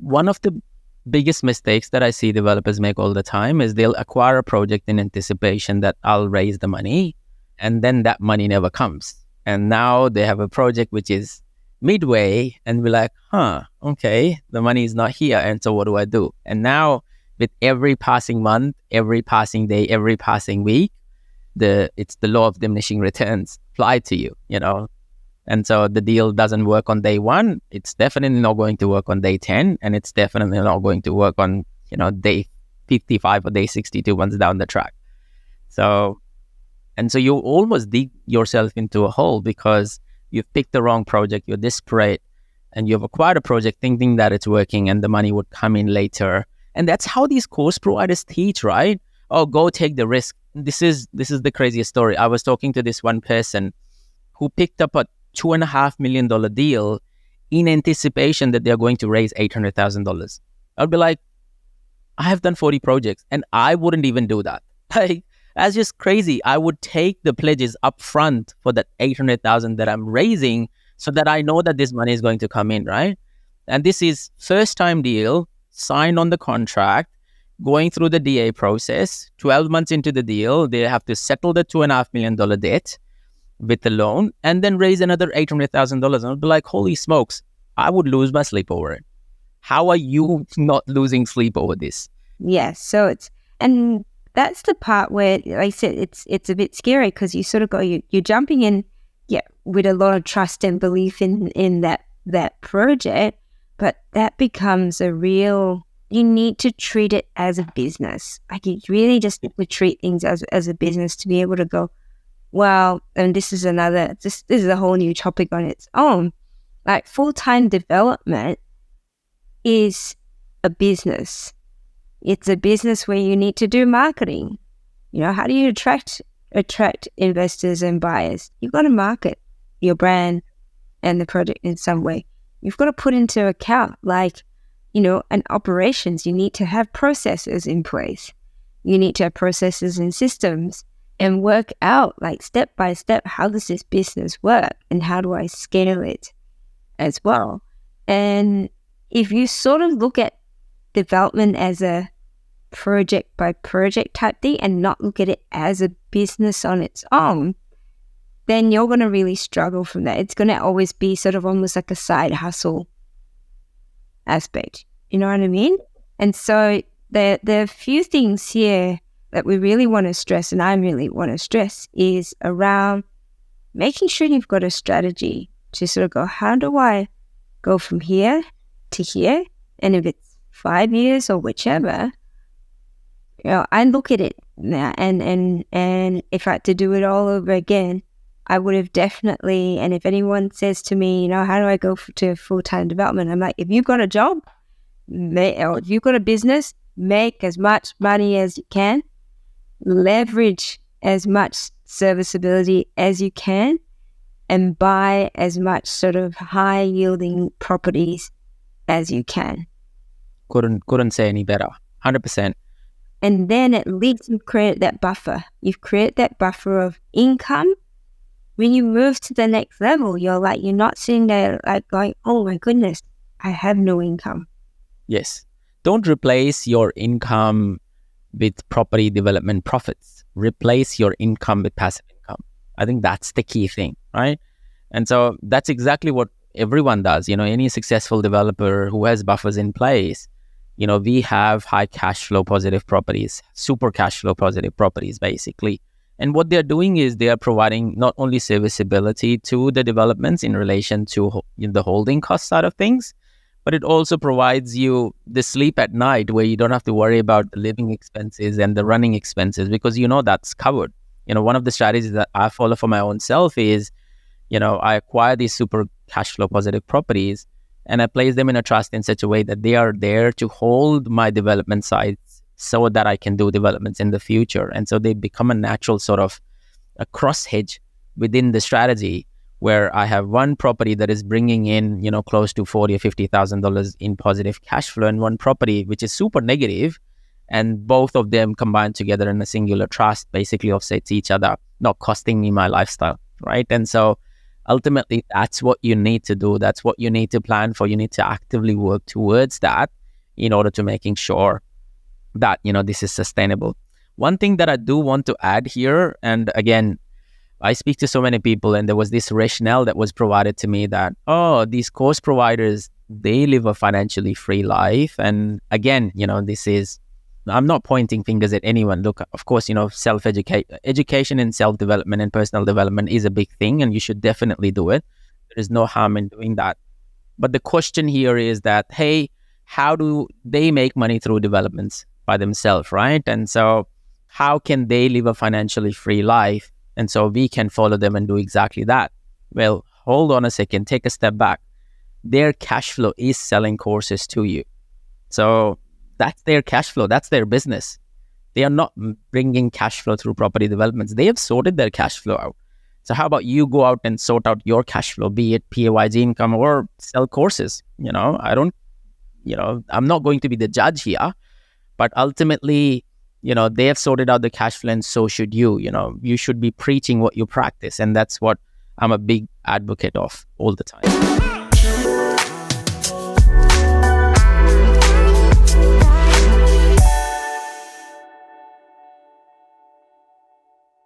one of the biggest mistakes that I see developers make all the time is they'll acquire a project in anticipation that I'll raise the money, and then that money never comes. And now they have a project which is midway, and we're like, okay, the money is not here. And so what do I do? And now with every passing month, every passing day, every passing week, it's the law of diminishing returns applied to you, And so the deal doesn't work on day one. It's definitely not going to work on day 10. And it's definitely not going to work on, day 55 or day 62 once down the track. So you almost dig yourself into a hole because you've picked the wrong project, you're desperate, and you've acquired a project thinking that it's working and the money would come in later. And that's how these course providers teach, right? Oh, go take the risk. This is the craziest story. I was talking to this one person who picked up a $2.5 million deal in anticipation that they're going to raise $800,000. I'd be like, I have done 40 projects and I wouldn't even do that. That's just crazy. I would take the pledges up front for that $800,000 that I'm raising so that I know that this money is going to come in, right? And this is first time deal, signed on the contract, going through the DA process. 12 months into the deal, they have to settle the $2.5 million debt with the loan and then raise another $800,000. And I'd be like, holy smokes, I would lose my sleep over it. How are you not losing sleep over this? Yeah, so and that's the part where, like I said, it's a bit scary because you sort of go, you're jumping in, with a lot of trust and belief in that project, but that becomes you need to treat it as a business. Like you really just need to treat things as a business to be able to go, well, and this is a whole new topic on its own. Like full-time development is a business. It's a business where you need to do marketing. How do you attract investors and buyers? You've got to market your brand and the project in some way. You've got to put into account, and operations. You need to have processes in place. You need to have processes and systems and work out, step by step, how does this business work and how do I scale it as well? And if you sort of look at development as a project by project type thing and not look at it as a business on its own, then you're going to really struggle from that. It's going to always be sort of almost like a side hustle aspect. You know what I mean? And so there are few things here that we really want to stress, and I really want to stress, is around making sure you've got a strategy to sort of go, how do I go from here to here? And if it's 5 years or whichever, I look at it now, and if I had to do it all over again, I would have definitely, and if anyone says to me, how do I go to full-time development? I'm like, if you've got a job, or if you've got a business, make as much money as you can, leverage as much serviceability as you can, and buy as much sort of high-yielding properties as you can. Couldn't say any better. 100%. And then at least you've created that buffer. You've created that buffer of income. When you move to the next level, you're not sitting there going, oh my goodness, I have no income. Yes. Don't replace your income with property development profits. Replace your income with passive income. I think that's the key thing, right? And so that's exactly what everyone does. Any successful developer who has buffers in place, we have high cash flow positive properties, super cash flow positive properties, basically. And what they're doing is they are providing not only serviceability to the developments in relation to the holding cost side of things, but it also provides you the sleep at night where you don't have to worry about the living expenses and the running expenses because that's covered. One of the strategies that I follow for my own self is, I acquire these super cash flow positive properties and I place them in a trust in such a way that they are there to hold my development sites so that I can do developments in the future. And so they become a natural sort of a cross hedge within the strategy where I have one property that is bringing in, close to $40,000 or $50,000 in positive cash flow, and one property which is super negative, and both of them combined together in a singular trust basically offsets each other, not costing me my lifestyle, right? And so ultimately that's what you need to do. That's what you need to plan for. You need to actively work towards that in order to making sure that, this is sustainable. One thing that I do want to add here, and again, I speak to so many people, and there was this rationale that was provided to me that, these course providers, they live a financially free life. And again, I'm not pointing fingers at anyone. Look, of course, education and self-development and personal development is a big thing, and you should definitely do it. There is no harm in doing that. But the question here is that, hey, how do they make money through developments by themselves, right? And so how can they live a financially free life? And so we can follow them and do exactly that. Well, hold on a second, take a step back. Their cash flow is selling courses to you. So that's their cash flow. That's their business. They are not bringing cash flow through property developments. They have sorted their cash flow out. So how about you go out and sort out your cash flow, be it PAYG income or sell courses? I'm not going to be the judge here, but ultimately, they have sorted out the cash flow, and so should you. You should be preaching what you practice. And that's what I'm a big advocate of all the time.